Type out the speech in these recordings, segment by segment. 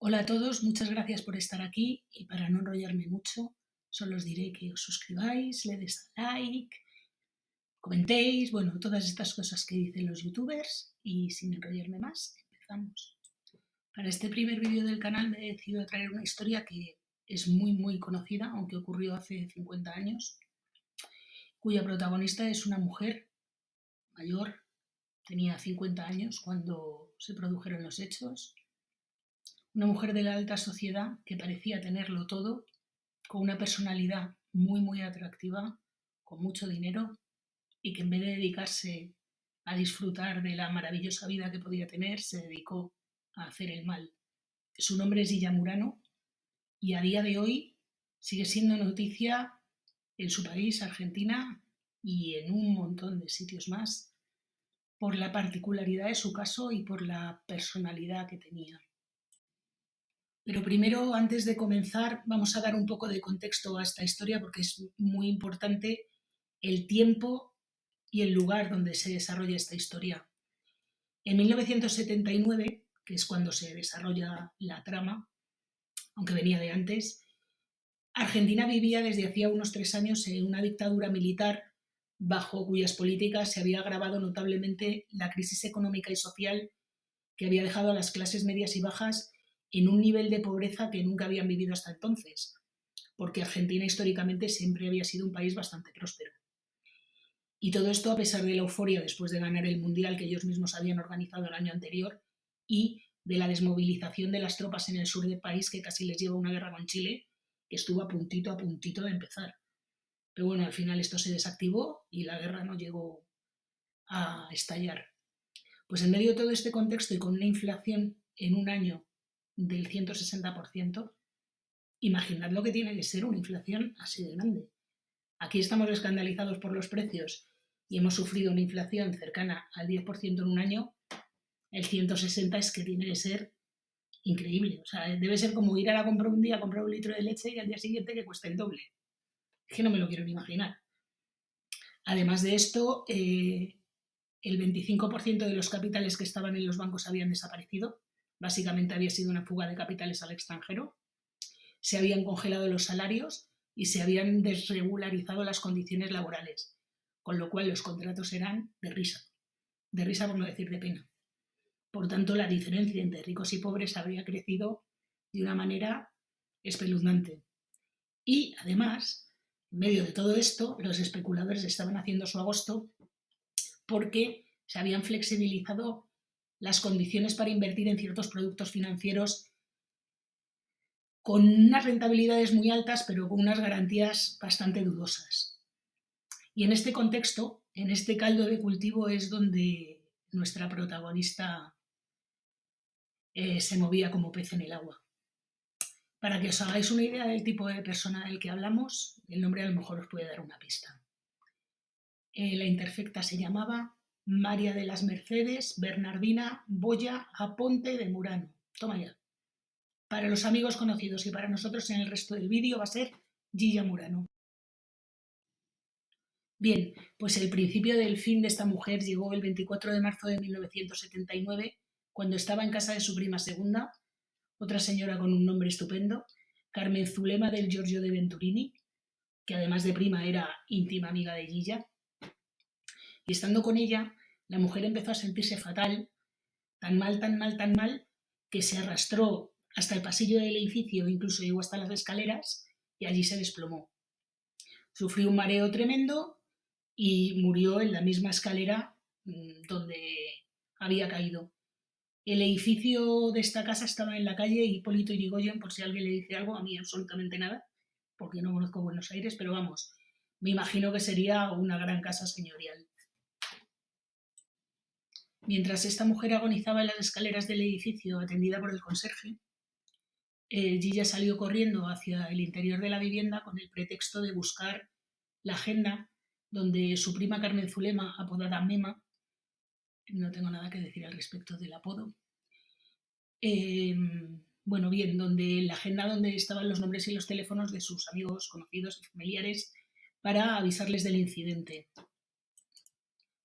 Hola a todos, muchas gracias por estar aquí y para no enrollarme mucho, solo os diré que os suscribáis, le des a like, comentéis, bueno, todas estas cosas que dicen los youtubers y sin enrollarme más, empezamos. Para este primer vídeo del canal me he decidido traer una historia que es muy conocida, aunque ocurrió hace 50 años, cuya protagonista es una mujer mayor, tenía 50 años cuando se produjeron los hechos. Una mujer de la alta sociedad que parecía tenerlo todo, con una personalidad muy atractiva, con mucho dinero, y que en vez de dedicarse a disfrutar de la maravillosa vida que podía tener, se dedicó a hacer el mal. Su nombre es Gilla Murano y a día de hoy sigue siendo noticia en su país, Argentina, y en un montón de sitios más, por la particularidad de su caso y por la personalidad que tenía. Pero primero, antes de comenzar, vamos a dar un poco de contexto a esta historia porque es muy importante el tiempo y el lugar donde se desarrolla esta historia. En 1979, que es cuando se desarrolla la trama, aunque venía de antes, Argentina vivía desde hacía unos 3 años en una dictadura militar bajo cuyas políticas se había agravado notablemente la crisis económica y social que había dejado a las clases medias y bajas en un nivel de pobreza que nunca habían vivido hasta entonces, porque Argentina históricamente siempre había sido un país bastante próspero. Y todo esto a pesar de la euforia después de ganar el Mundial que ellos mismos habían organizado el año anterior y de la desmovilización de las tropas en el sur del país que casi les lleva una guerra con Chile, que estuvo a puntito de empezar. Pero bueno, al final esto se desactivó y la guerra no llegó a estallar. Pues en medio de todo este contexto y con una inflación en un año del 160%, imaginad lo que tiene que ser una inflación así de grande. Aquí estamos escandalizados por los precios y hemos sufrido una inflación cercana al 10% en un año. El 160 es que tiene que ser increíble. O sea, debe ser como ir a la compra un día a comprar un litro de leche y al día siguiente que cuesta el doble. Es que no me lo quiero ni imaginar. Además de esto, el 25% de los capitales que estaban en los bancos habían desaparecido. Básicamente había sido una fuga de capitales al extranjero. Se habían congelado los salarios y se habían desregularizado las condiciones laborales, con lo cual los contratos eran de risa por no decir de pena. Por tanto, la diferencia entre ricos y pobres habría crecido de una manera espeluznante. Y, además, en medio de todo esto, los especuladores estaban haciendo su agosto porque se habían flexibilizado las condiciones para invertir en ciertos productos financieros con unas rentabilidades muy altas, pero con unas garantías bastante dudosas. Y en este contexto, en este caldo de cultivo, es donde nuestra protagonista se movía como pez en el agua. Para que os hagáis una idea del tipo de persona del que hablamos, el nombre a lo mejor os puede dar una pista. La interfecta se llamaba María de las Mercedes Bernardina Boya Aponte de Murano. Toma ya. Para los amigos conocidos y para nosotros en el resto del vídeo va a ser Gilla Murano. Bien, pues el principio del fin de esta mujer llegó el 24 de marzo de 1979, cuando estaba en casa de su prima segunda, otra señora con un nombre estupendo, Carmen Zulema del Giorgio de Venturini, que además de prima era íntima amiga de Gilla. Y estando con ella, la mujer empezó a sentirse fatal, tan mal, que se arrastró hasta el pasillo del edificio, incluso llegó hasta las escaleras, y allí se desplomó. Sufrió un mareo tremendo y murió en la misma escalera donde había caído. El edificio de esta casa estaba en la calle Hipólito Yrigoyen, por si alguien le dice algo, a mí absolutamente nada, porque no conozco Buenos Aires, pero vamos, me imagino que sería una gran casa señorial. Mientras esta mujer agonizaba en las escaleras del edificio, atendida por el conserje, Gilla salió corriendo hacia el interior de la vivienda con el pretexto de buscar la agenda donde su prima Carmen Zulema, apodada Mema, no tengo nada que decir al respecto del apodo, donde la agenda donde estaban los nombres y los teléfonos de sus amigos, conocidos y familiares para avisarles del incidente.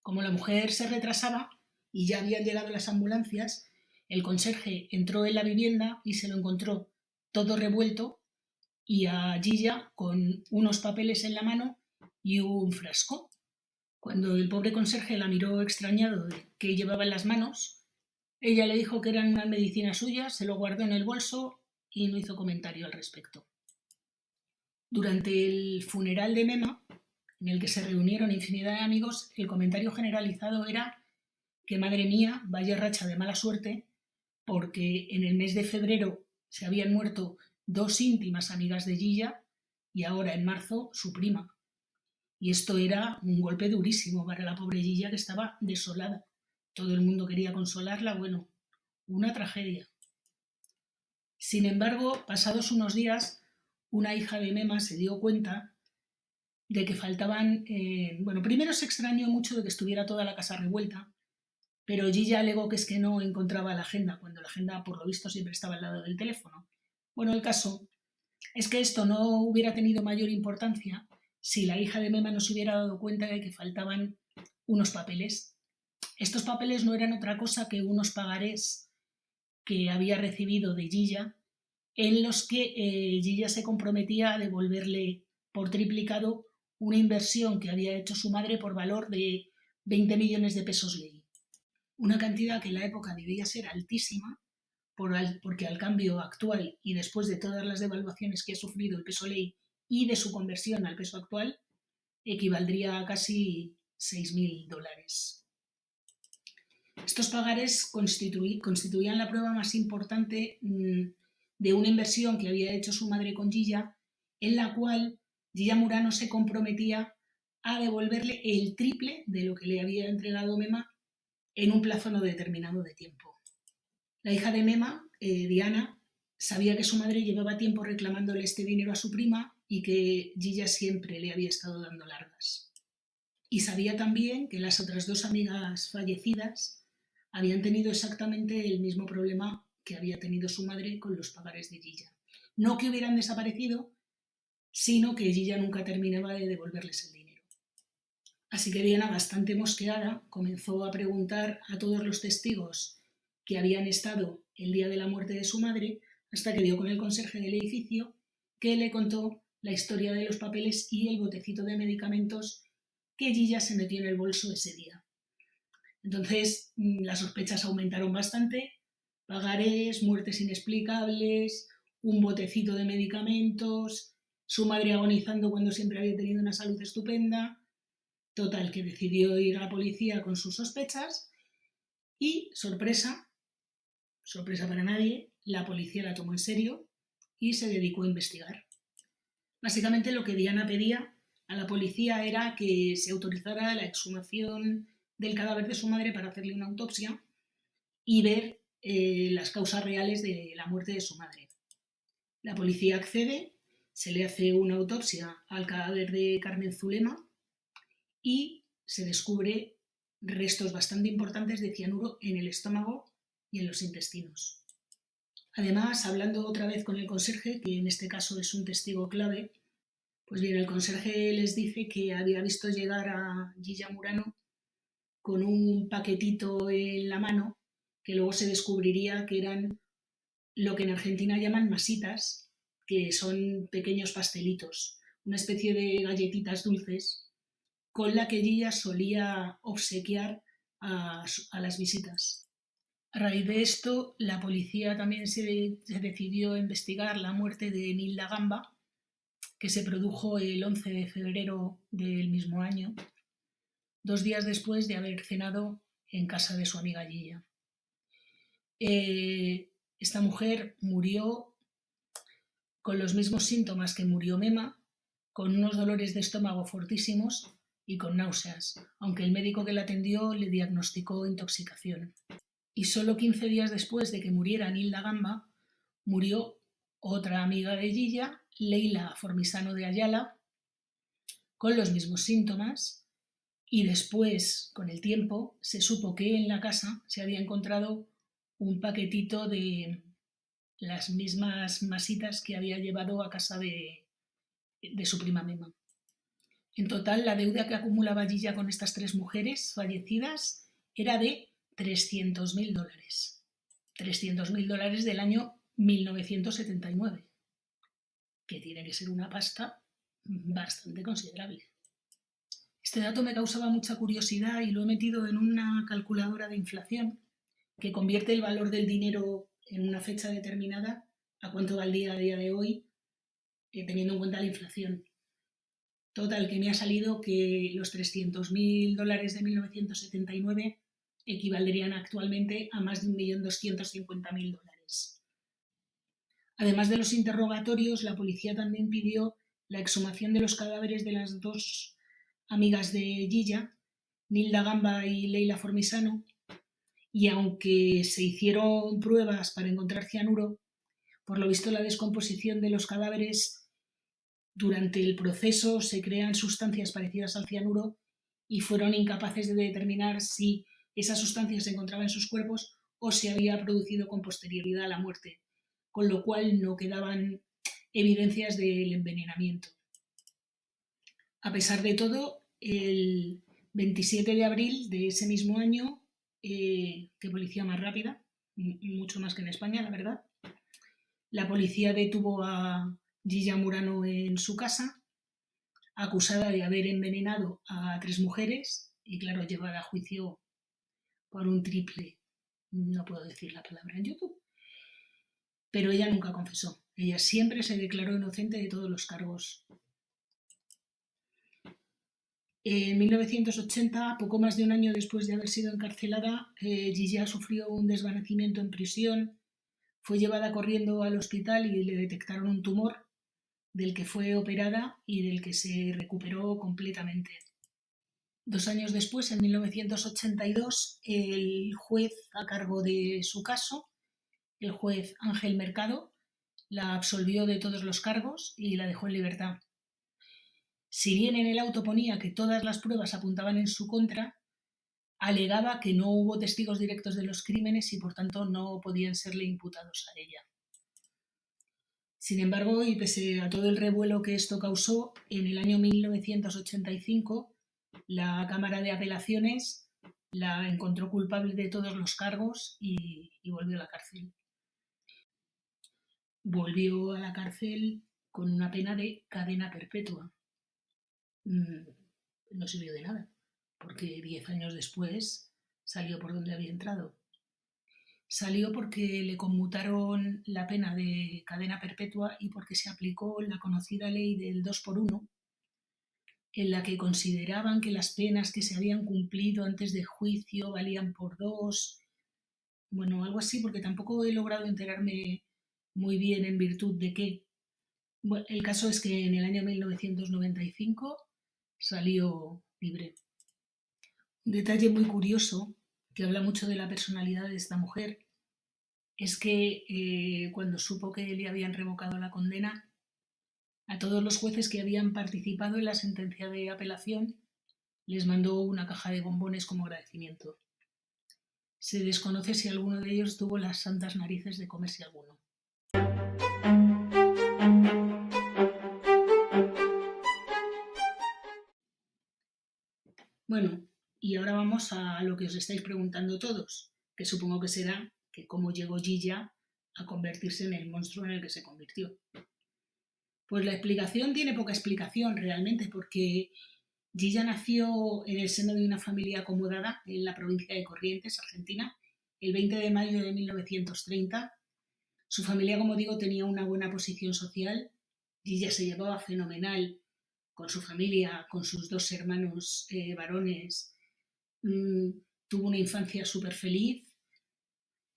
Como la mujer se retrasaba y ya habían llegado las ambulancias, El conserje entró en la vivienda y se lo encontró todo revuelto y a Gilla con unos papeles en la mano y un frasco. Cuando el pobre conserje la miró extrañado de qué llevaba en las manos, ella le dijo que eran una medicina suya, se lo guardó en el bolso y no hizo comentario al respecto. Durante el funeral de Mema, en el que se reunieron infinidad de amigos, el comentario generalizado era que madre mía, vaya racha de mala suerte, porque en el mes de febrero se habían muerto 2 íntimas amigas de Gilla y ahora en marzo su prima. Y esto era un golpe durísimo para la pobre Gilla, que estaba desolada. Todo el mundo quería consolarla, bueno, una tragedia. Sin embargo, pasados unos días, una hija de Mema se dio cuenta de que faltaban... primero se extrañó mucho de que estuviera toda la casa revuelta, pero Gilla alegó que es que no encontraba la agenda, cuando la agenda, por lo visto, siempre estaba al lado del teléfono. Bueno, el caso es que esto no hubiera tenido mayor importancia si la hija de Mema no se hubiera dado cuenta de que faltaban unos papeles. Estos papeles no eran otra cosa que unos pagarés que había recibido de Gilla, en los que Gilla se comprometía a devolverle por triplicado una inversión que había hecho su madre por valor de 20 millones de pesos ley. Una cantidad que en la época debía ser altísima, porque al cambio actual y después de todas las devaluaciones que ha sufrido el peso ley y de su conversión al peso actual, equivaldría a casi $6.000. Estos pagares constituían la prueba más importante de una inversión que había hecho su madre con Gilla, en la cual Gilla Murano se comprometía a devolverle el triple de lo que le había entregado Mema en un plazo no determinado de tiempo. La hija de Mema, Diana, sabía que su madre llevaba tiempo reclamándole este dinero a su prima y que Gilla siempre le había estado dando largas. Y sabía también que las otras 2 amigas fallecidas habían tenido exactamente el mismo problema que había tenido su madre con los pagares de Gilla. No que hubieran desaparecido, sino que Gilla nunca terminaba de devolverles el dinero. Así que Diana, bastante mosqueada, comenzó a preguntar a todos los testigos que habían estado el día de la muerte de su madre, hasta que dio con el conserje del edificio, que le contó la historia de los papeles y el botecito de medicamentos que Gilla se metió en el bolso ese día. Entonces las sospechas aumentaron bastante: pagarés, muertes inexplicables, un botecito de medicamentos, su madre agonizando cuando siempre había tenido una salud estupenda. Total, que decidió ir a la policía con sus sospechas y, sorpresa para nadie, la policía la tomó en serio y se dedicó a investigar. Básicamente lo que Diana pedía a la policía era que se autorizara la exhumación del cadáver de su madre para hacerle una autopsia y ver las causas reales de la muerte de su madre. La policía accede, se le hace una autopsia al cadáver de Carmen Zulema y se descubre restos bastante importantes de cianuro en el estómago y en los intestinos. Además, hablando otra vez con el conserje, que en este caso es un testigo clave, pues bien, el conserje les dice que había visto llegar a Gilla Murano con un paquetito en la mano, que luego se descubriría que eran lo que en Argentina llaman masitas, que son pequeños pastelitos, una especie de galletitas dulces con la que Gilla solía obsequiar a las visitas. A raíz de esto, la policía también se decidió a investigar la muerte de Nilda Gamba, que se produjo el 11 de febrero del mismo año, 2 días después de haber cenado en casa de su amiga Gilla. Esta mujer murió con los mismos síntomas que murió Mema, con unos dolores de estómago fortísimos y con náuseas, aunque el médico que la atendió le diagnosticó intoxicación. Y solo 15 días después de que muriera Nilda Gamba, murió otra amiga de Gilla, Leila Formisano de Ayala, con los mismos síntomas, y después, con el tiempo, se supo que en la casa se había encontrado un paquetito de las mismas masitas que había llevado a casa de su prima Mema. En total, la deuda que acumulaba Gilla con estas 3 mujeres fallecidas era de $300.000. $300.000 del año 1979, que tiene que ser una pasta bastante considerable. Este dato me causaba mucha curiosidad y lo he metido en una calculadora de inflación que convierte el valor del dinero en una fecha determinada a cuánto valdría a día de hoy, teniendo en cuenta la inflación. Total, que me ha salido que los $300.000 de 1979 equivaldrían actualmente a más de $1.250.000. Además de los interrogatorios, la policía también pidió la exhumación de los cadáveres de las dos amigas de Gilla, Nilda Gamba y Leila Formisano, y aunque se hicieron pruebas para encontrar cianuro, por lo visto la descomposición de los cadáveres durante el proceso se crean sustancias parecidas al cianuro y fueron incapaces de determinar si esa sustancia se encontraba en sus cuerpos o se había producido con posterioridad a la muerte, con lo cual no quedaban evidencias del envenenamiento. A pesar de todo, el 27 de abril de ese mismo año, qué policía más rápida, mucho más que en España, la verdad, la policía detuvo a Gilla Murano en su casa, acusada de haber envenenado a 3 mujeres y, claro, llevada a juicio por un triple, no puedo decir la palabra en YouTube, pero ella nunca confesó. Ella siempre se declaró inocente de todos los cargos. En 1980, poco más de un año después de haber sido encarcelada, Gilla sufrió un desvanecimiento en prisión, fue llevada corriendo al hospital y le detectaron un tumor del que fue operada y del que se recuperó completamente. 2 años después, en 1982, el juez a cargo de su caso, el juez Ángel Mercado, la absolvió de todos los cargos y la dejó en libertad. Si bien en el auto ponía que todas las pruebas apuntaban en su contra, alegaba que no hubo testigos directos de los crímenes y por tanto no podían serle imputados a ella. Sin embargo, y pese a todo el revuelo que esto causó, en el año 1985 la Cámara de Apelaciones la encontró culpable de todos los cargos y volvió a la cárcel. Volvió a la cárcel con una pena de cadena perpetua. No sirvió de nada, porque 10 años después salió por donde había entrado. Salió porque le conmutaron la pena de cadena perpetua y porque se aplicó la conocida ley del 2 por 1, en la que consideraban que las penas que se habían cumplido antes de juicio valían por 2. Bueno, algo así, porque tampoco he logrado enterarme muy bien en virtud de qué. Bueno, el caso es que en el año 1995 salió libre. Un detalle muy curioso, que habla mucho de la personalidad de esta mujer, es que cuando supo que le habían revocado la condena, a todos los jueces que habían participado en la sentencia de apelación les mandó una caja de bombones como agradecimiento. Se desconoce si alguno de ellos tuvo las santas narices de comerse alguno. Bueno, y ahora vamos a lo que os estáis preguntando todos, que supongo que será que cómo llegó Gilla a convertirse en el monstruo en el que se convirtió. Pues la explicación tiene poca explicación realmente, porque Gilla nació en el seno de una familia acomodada en la provincia de Corrientes, Argentina, el 20 de mayo de 1930. Su familia, como digo, tenía una buena posición social. Gilla se llevaba fenomenal con su familia, con sus 2 hermanos varones. Tuvo una infancia súper feliz.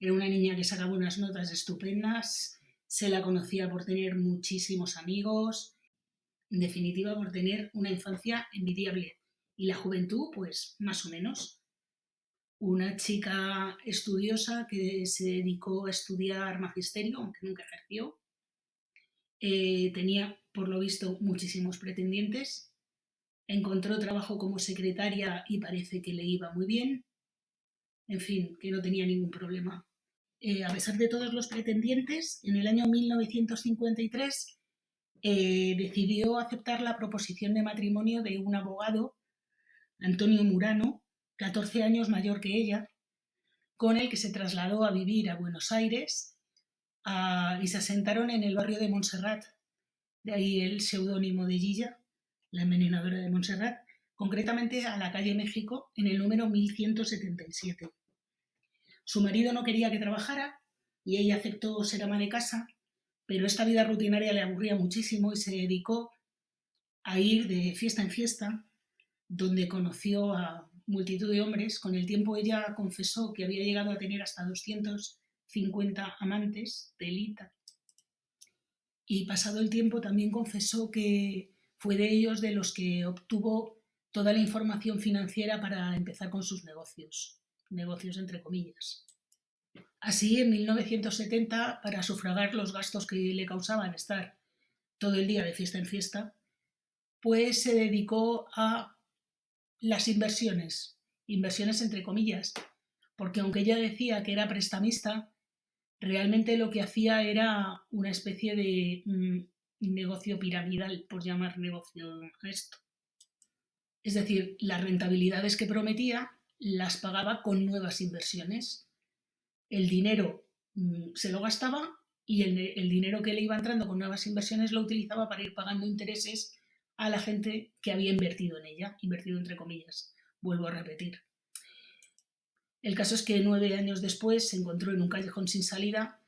Era una niña que sacaba unas notas estupendas. Se la conocía por tener muchísimos amigos. En definitiva, por tener una infancia envidiable. Y la juventud, pues, más o menos. Una chica estudiosa que se dedicó a estudiar magisterio, aunque nunca ejerció. Tenía, por lo visto, muchísimos pretendientes. Encontró trabajo como secretaria y parece que le iba muy bien. En fin, que no tenía ningún problema. A pesar de todos los pretendientes, en el año 1953 decidió aceptar la proposición de matrimonio de un abogado, Antonio Murano, 14 años mayor que ella, con el que se trasladó a vivir a Buenos Aires y se asentaron en el barrio de Montserrat, de ahí el seudónimo de Gilla, la envenenadora de Montserrat, concretamente a la calle México en el número 1177. Su marido no quería que trabajara y ella aceptó ser ama de casa, pero esta vida rutinaria le aburría muchísimo y se dedicó a ir de fiesta en fiesta, donde conoció a multitud de hombres. Con el tiempo ella confesó que había llegado a tener hasta 250 amantes, telita. Y pasado el tiempo también confesó que fue de ellos de los que obtuvo toda la información financiera para empezar con sus negocios entre comillas. Así, en 1970, para sufragar los gastos que le causaban estar todo el día de fiesta en fiesta, pues se dedicó a las inversiones entre comillas, porque aunque ella decía que era prestamista, realmente lo que hacía era una especie de negocio piramidal, por llamar negocio a esto. Es decir, las rentabilidades que prometía las pagaba con nuevas inversiones. El dinero se lo gastaba y el dinero que le iba entrando con nuevas inversiones lo utilizaba para ir pagando intereses a la gente que había invertido en ella, invertido entre comillas, vuelvo a repetir. El caso es que 9 años después se encontró en un callejón sin salida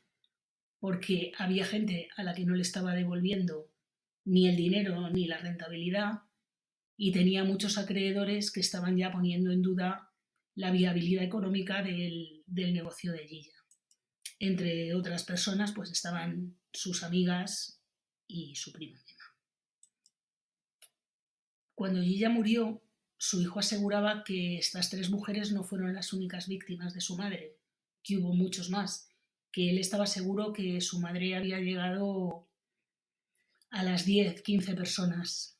porque había gente a la que no le estaba devolviendo ni el dinero ni la rentabilidad y tenía muchos acreedores que estaban ya poniendo en duda la viabilidad económica del negocio de Gilla. Entre otras personas pues estaban sus amigas y su prima. Cuando Gilla murió, su hijo aseguraba que estas 3 mujeres no fueron las únicas víctimas de su madre, que hubo muchos más, que él estaba seguro que su madre había llegado a las 10, 15 personas.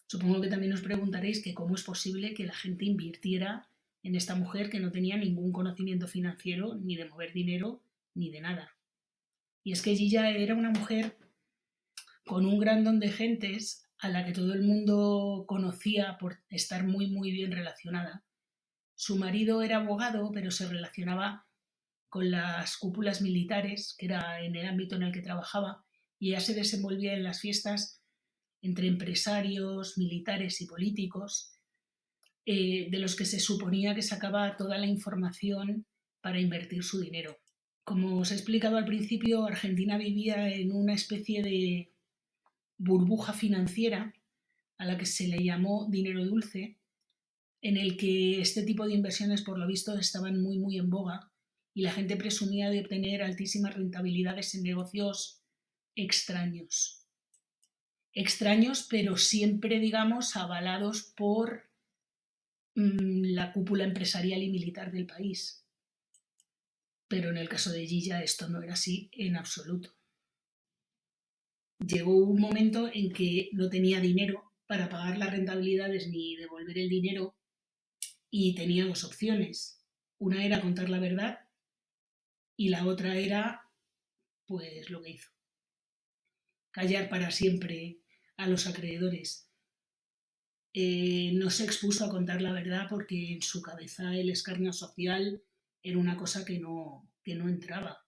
Supongo que también os preguntaréis que cómo es posible que la gente invirtiera en esta mujer que no tenía ningún conocimiento financiero, ni de mover dinero, ni de nada. Y es que Gilla era una mujer con un gran don de gentes a la que todo el mundo conocía por estar muy, muy bien relacionada. Su marido era abogado, pero se relacionaba con las cúpulas militares, que era en el ámbito en el que trabajaba, y ella se desenvolvía en las fiestas entre empresarios, militares y políticos, de los que se suponía que sacaba toda la información para invertir su dinero. Como os he explicado al principio, Argentina vivía en una especie de burbuja financiera a la que se le llamó dinero dulce, en el que este tipo de inversiones por lo visto estaban muy muy en boga y la gente presumía de obtener altísimas rentabilidades en negocios extraños. Extraños, pero siempre, digamos, avalados por la cúpula empresarial y militar del país. Pero en el caso de Gilla esto no era así en absoluto. Llegó un momento en que no tenía dinero para pagar las rentabilidades ni devolver el dinero y tenía 2 opciones. Una era contar la verdad y la otra era, pues, lo que hizo. Callar para siempre a los acreedores. No se expuso a contar la verdad porque en su cabeza el escarnio social era una cosa que no entraba.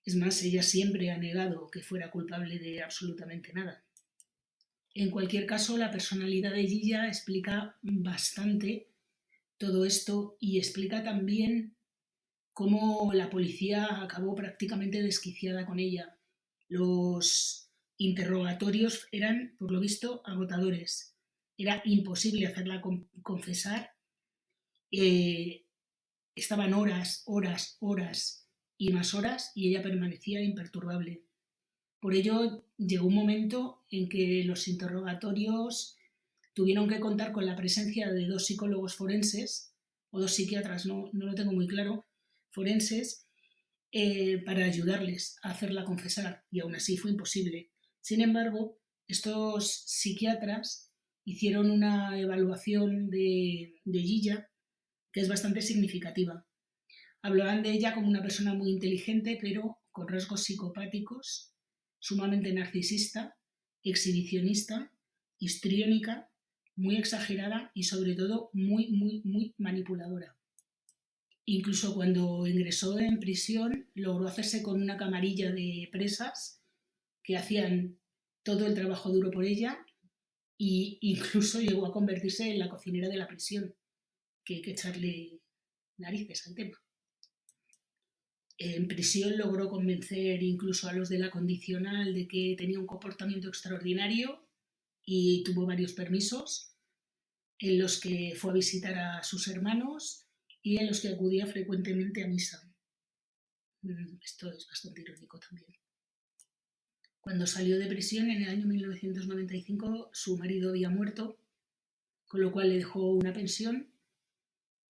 Es más, ella siempre ha negado que fuera culpable de absolutamente nada. En cualquier caso, la personalidad de Gilla explica bastante todo esto y explica también cómo la policía acabó prácticamente desquiciada con ella. Los interrogatorios eran, por lo visto, agotadores. Era imposible hacerla confesar. Estaban horas y más horas y ella permanecía imperturbable. Por ello, llegó un momento en que los interrogatorios tuvieron que contar con la presencia de 2 psicólogos forenses, o 2 psiquiatras, no lo tengo muy claro, forenses, para ayudarles a hacerla confesar, y aún así fue imposible. Sin embargo, estos psiquiatras hicieron una evaluación de Gilla que es bastante significativa. Hablaban de ella como una persona muy inteligente, pero con rasgos psicopáticos, sumamente narcisista, exhibicionista, histriónica, muy exagerada y sobre todo muy, muy, muy manipuladora. Incluso cuando ingresó en prisión, logró hacerse con una camarilla de presas que hacían todo el trabajo duro por ella e incluso llegó a convertirse en la cocinera de la prisión, que hay que echarle narices al tema. En prisión logró convencer incluso a los de la condicional de que tenía un comportamiento extraordinario y tuvo varios permisos en los que fue a visitar a sus hermanos y en los que acudía frecuentemente a misa. Esto es bastante irónico también. Cuando salió de prisión en el año 1995, su marido había muerto, con lo cual le dejó una pensión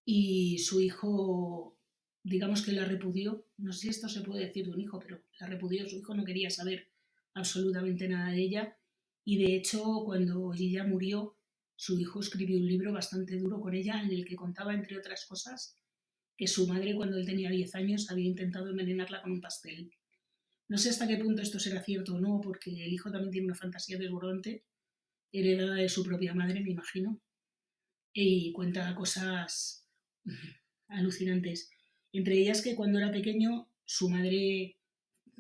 y su hijo, digamos que la repudió. No sé si esto se puede decir de un hijo, pero la repudió. Su hijo no quería saber absolutamente nada de ella y de hecho cuando ella murió, su hijo escribió un libro bastante duro con ella en el que contaba, entre otras cosas, que su madre cuando él tenía 10 años había intentado envenenarla con un pastel. No sé hasta qué punto esto será cierto o no, porque el hijo también tiene una fantasía desbordante, heredada de su propia madre, me imagino, y cuenta cosas alucinantes. Entre ellas que cuando era pequeño, su madre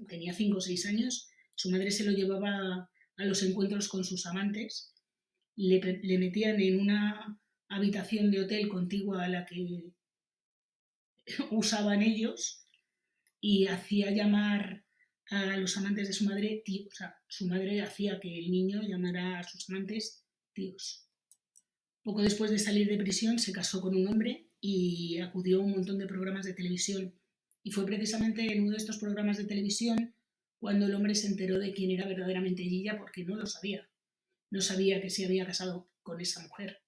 tenía 5 o 6 años, su madre se lo llevaba a los encuentros con sus amantes, le metían en una habitación de hotel contigua a la que usaban ellos y hacía llamar a los amantes de su madre tíos. O sea, su madre hacía que el niño llamara a sus amantes tíos. Poco después de salir de prisión se casó con un hombre y acudió a un montón de programas de televisión. Y fue precisamente en uno de estos programas de televisión cuando el hombre se enteró de quién era verdaderamente Gilla, porque no lo sabía. No sabía que se había casado con esa mujer.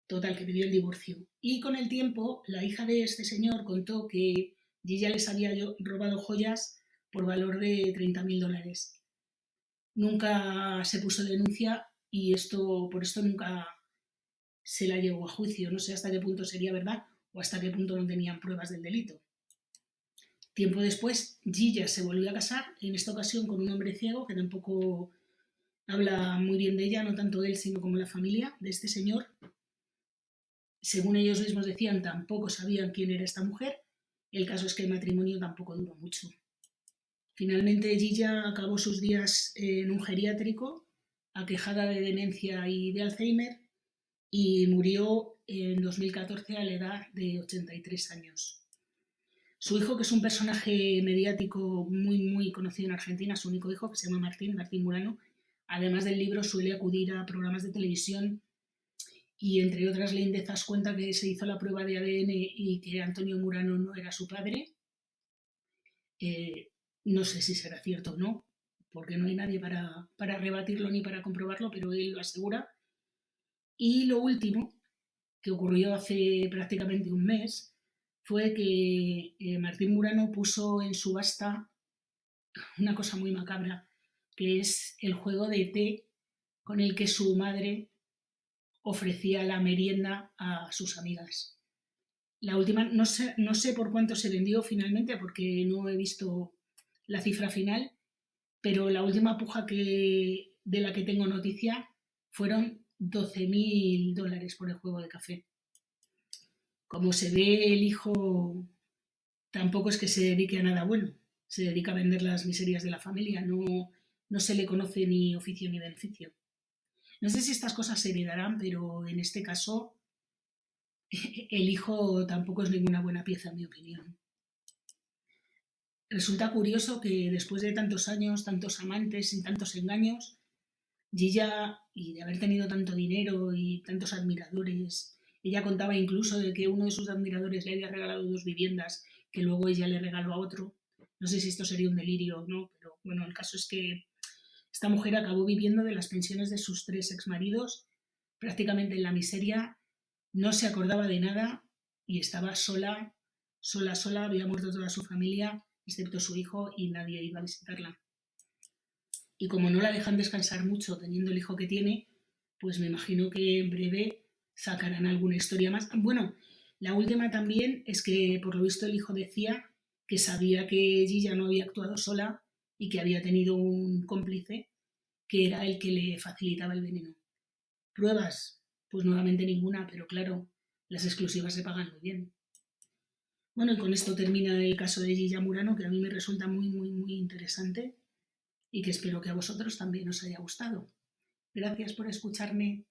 Total, que pidió el divorcio. Y con el tiempo, la hija de este señor contó que Gilla les había robado joyas por valor de $30.000. Nunca se puso denuncia y por esto nunca se la llevó a juicio. No sé hasta qué punto sería verdad o hasta qué punto no tenían pruebas del delito. Tiempo después, Gilla se volvió a casar, en esta ocasión con un hombre ciego que tampoco habla muy bien de ella, no tanto él, sino como la familia de este señor. Según ellos mismos decían, tampoco sabían quién era esta mujer. El caso es que el matrimonio tampoco duró mucho. Finalmente, Gilla acabó sus días en un geriátrico, aquejada de demencia y de Alzheimer, y murió en 2014 a la edad de 83 años. Su hijo, que es un personaje mediático muy conocido en Argentina, su único hijo, que se llama Martín Murano, además del libro suele acudir a programas de televisión y, entre otras lindezas, cuenta que se hizo la prueba de ADN y que Antonio Murano no era su padre. No sé si será cierto o no, porque no hay nadie para rebatirlo ni para comprobarlo, pero él lo asegura. Y lo último, que ocurrió hace prácticamente un mes, fue que Martín Murano puso en subasta una cosa muy macabra, que es el juego de té con el que su madre ofrecía la merienda a sus amigas. La última, no sé por cuánto se vendió finalmente, porque no he visto la cifra final, pero la última puja de la que tengo noticia fueron $12.000 por el juego de café. Como se ve, el hijo tampoco es que se dedique a nada bueno, se dedica a vender las miserias de la familia, no se le conoce ni oficio ni beneficio. No sé si estas cosas se heredarán, pero en este caso el hijo tampoco es ninguna buena pieza, en mi opinión. Resulta curioso que después de tantos años, tantos amantes y tantos engaños, Gilla, y de haber tenido tanto dinero y tantos admiradores, ella contaba incluso de que uno de sus admiradores le había regalado 2 viviendas que luego ella le regaló a otro. No sé si esto sería un delirio o no, pero bueno, el caso es que esta mujer acabó viviendo de las pensiones de sus 3 exmaridos, prácticamente en la miseria, no se acordaba de nada y estaba sola, había muerto toda su familia, excepto su hijo, y nadie iba a visitarla. Y como no la dejan descansar mucho teniendo el hijo que tiene, pues me imagino que en breve sacarán alguna historia más. Bueno, la última también es que por lo visto el hijo decía que sabía que Gilla no había actuado sola y que había tenido un cómplice que era el que le facilitaba el veneno. ¿Pruebas? Pues nuevamente ninguna, pero claro, las exclusivas se pagan muy bien. Bueno, y con esto termina el caso de Gilla Murano, que a mí me resulta muy, muy, muy interesante y que espero que a vosotros también os haya gustado. Gracias por escucharme.